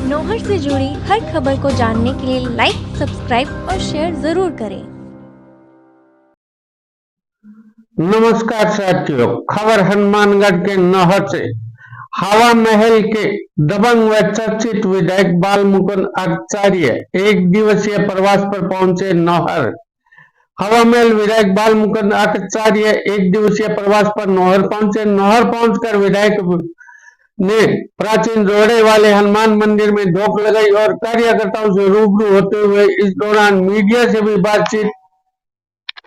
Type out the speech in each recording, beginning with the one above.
नौहर से जुड़ी हर खबर को जानने के लिए लाइक, सब्सक्राइब और शेयर जरूर करें। नमस्कार साथियों, खबर हनुमानगढ़ के नौहर से। हवा महल के दबंग व चर्चित विधायक बाल मुकुंद आचार्य एक दिवसीय प्रवास पर पहुंचे नौहर। हवा महल विधायक बाल मुकुंद आचार्य एक दिवसीय प्रवास पर नौहर पहुंचे। नौहर पहुंचकर विधायक ने प्राचीन रोड़े वाले हनुमान मंदिर में झोंक लगाई और कार्यकर्ताओं से रूबरू होते हुए इस दौरान मीडिया से भी बातचीत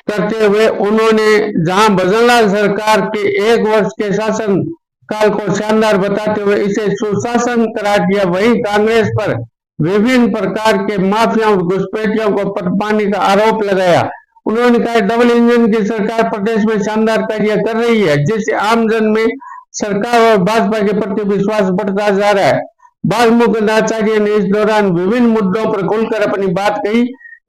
करते हुए उन्होंने जहां भजनलाल सरकार के 1 वर्ष के शासन काल को शानदार बताते हुए इसे सुशासन करार दिया, वहीं कांग्रेस पर विभिन्न प्रकार के माफियाओं और घुसपैठियों को पटपाने का आरोप लगाया। उन्होंने कहा डबल इंजन की सरकार प्रदेश में शानदार कार्य कर रही है, जिससे आमजन में सरकार और भाजपा के प्रति विश्वास बढ़ता जा रहा है। बाल मुकुंद आचार्य ने इस दौरान विभिन्न मुद्दों पर खुलकर अपनी बात कही।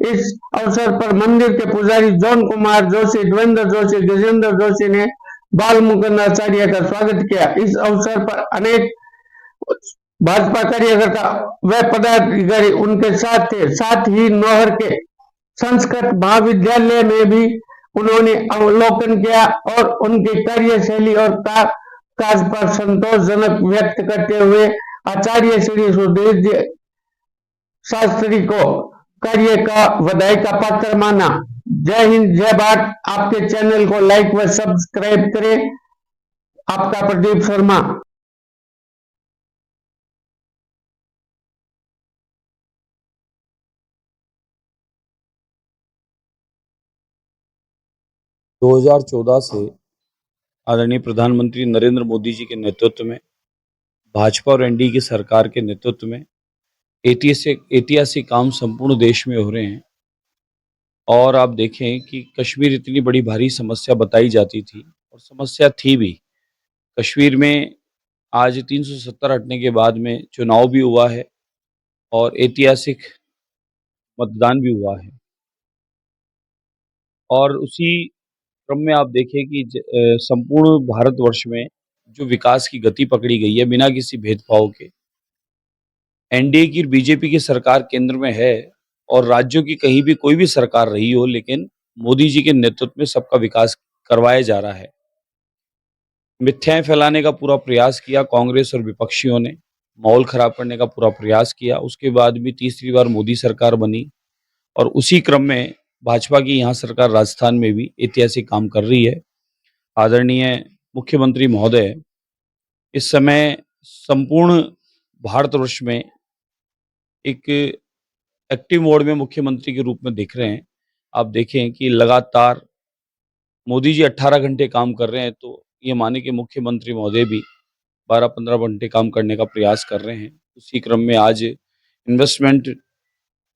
इस अवसर पर मंदिर के पुजारी जॉन कुमार जोशी, देवेंद्र जोशी, गजेंद्र जोशी ने बाल मुकुंद आचार्य का स्वागत किया। इस अवसर पर अनेक भाजपा कार्यकर्ता व पदाधिकारी उनके साथ थे। साथ ही नौहर के संस्कृत महाविद्यालय में भी उन्होंने अवलोकन किया और उनकी कार्यशैली और काज पर संतोषजनक व्यक्त करते हुए आचार्य श्री सुधीर शास्त्री को कार्य का बधाई का पात्र माना। जय हिंद, जय भारत। आपके चैनल को लाइक व सब्सक्राइब करें। आपका प्रदीप शर्मा। 2014 से आदरणीय प्रधानमंत्री नरेंद्र मोदी जी के नेतृत्व में भाजपा और एनडीए की सरकार के नेतृत्व में ऐतिहासिक काम संपूर्ण देश में हो रहे हैं। और आप देखें कि कश्मीर इतनी बड़ी भारी समस्या बताई जाती थी और समस्या थी भी। कश्मीर में आज 370 हटने के बाद में चुनाव भी हुआ है और ऐतिहासिक मतदान भी हुआ है। और उसी क्रम में आप देखें कि संपूर्ण भारतवर्ष में जो विकास की गति पकड़ी गई है बिना किसी भेदभाव के। एनडीए की बीजेपी की सरकार केंद्र में है और राज्यों की कहीं भी कोई भी सरकार रही हो, लेकिन मोदी जी के नेतृत्व में सबका विकास करवाया जा रहा है। मिथ्याएं फैलाने का पूरा प्रयास किया कांग्रेस और विपक्षियों ने, माहौल खराब करने का पूरा प्रयास किया। उसके बाद भी तीसरी बार मोदी सरकार बनी और उसी क्रम में भाजपा की यहाँ सरकार राजस्थान में भी ऐतिहासिक काम कर रही है। आदरणीय मुख्यमंत्री महोदय इस समय संपूर्ण भारतवर्ष में एक एक्टिव मोड में मुख्यमंत्री के रूप में दिख रहे हैं। आप देखें कि लगातार मोदी जी 18 घंटे काम कर रहे हैं, तो ये माने कि मुख्यमंत्री महोदय भी 12-15 घंटे काम करने का प्रयास कर रहे हैं। उसी क्रम में आज इन्वेस्टमेंट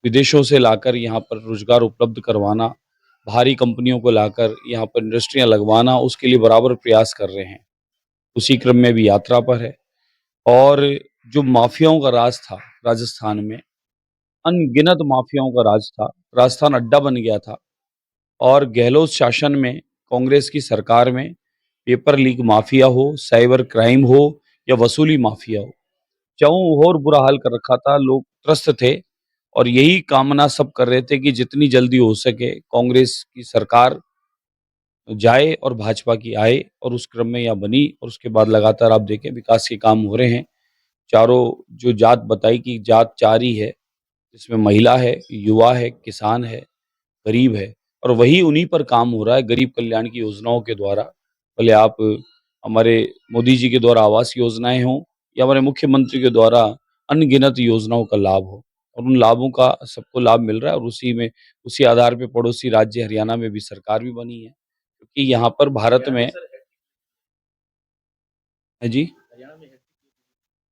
विदेशों से लाकर यहाँ पर रोजगार उपलब्ध करवाना, भारी कंपनियों को लाकर यहाँ पर इंडस्ट्रियां लगवाना, उसके लिए बराबर प्रयास कर रहे हैं। उसी क्रम में भी यात्रा पर है। और जो माफियाओं का राज था राजस्थान में, अनगिनत माफियाओं का राज था, राजस्थान अड्डा बन गया था। और गहलोत शासन में, कांग्रेस की सरकार में पेपर लीक माफिया हो, साइबर क्राइम हो या वसूली माफिया हो, चारों ओर बुरा हाल कर रखा था। लोग त्रस्त थे और यही कामना सब कर रहे थे कि जितनी जल्दी हो सके कांग्रेस की सरकार जाए और भाजपा की आए, और उस क्रम में यह बनी। और उसके बाद लगातार आप देखें विकास के काम हो रहे हैं। चारों जो जात बताई कि जात 4 ही है, जिसमें महिला है, युवा है, किसान है, गरीब है, और वही उन्हीं पर काम हो रहा है गरीब कल्याण की योजनाओं के द्वारा। भले आप हमारे मोदी जी के द्वारा आवास योजनाएं हों या हमारे मुख्यमंत्री के द्वारा अनगिनत योजनाओं का लाभ हो, और उन लाभों का सबको लाभ मिल रहा है। और उसी आधार पे पड़ोसी राज्य हरियाणा में भी सरकार भी बनी है, क्योंकि यहाँ पर भारत में है जी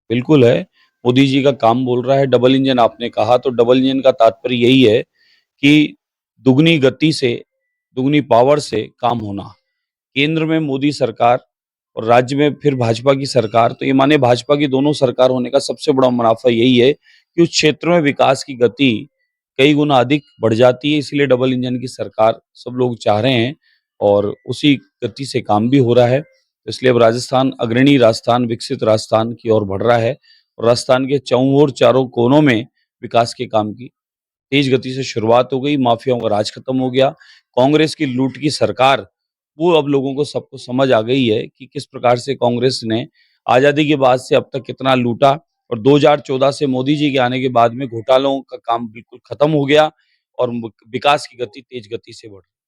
बिल्कुल है। मोदी जी का काम बोल रहा है डबल इंजन। आपने कहा तो डबल इंजन का तात्पर्य यही है कि दुगनी गति से, दुगनी पावर से काम होना। केंद्र में मोदी सरकार और राज्य में फिर भाजपा की सरकार, तो ये माने भाजपा की दोनों सरकार होने का सबसे बड़ा मुनाफा यही है कि उस क्षेत्र में विकास की गति कई गुना अधिक बढ़ जाती है। इसलिए डबल इंजन की सरकार सब लोग चाह रहे हैं और उसी गति से काम भी हो रहा है। इसलिए अब राजस्थान अग्रणी राजस्थान, विकसित राजस्थान की ओर बढ़ रहा है। और राजस्थान के चौं ओर चारों कोनों में विकास के काम की तेज गति से शुरुआत हो गई। माफियाओं का राज खत्म हो गया। कांग्रेस की लूट की सरकार, वो अब लोगों को सबको समझ आ गई है कि किस प्रकार से कांग्रेस ने आजादी के बाद से अब तक कितना लूटा, और 2014 से मोदी जी के आने के बाद में घोटालों का काम बिल्कुल खत्म हो गया और विकास की गति तेज गति से बढ़ रही है।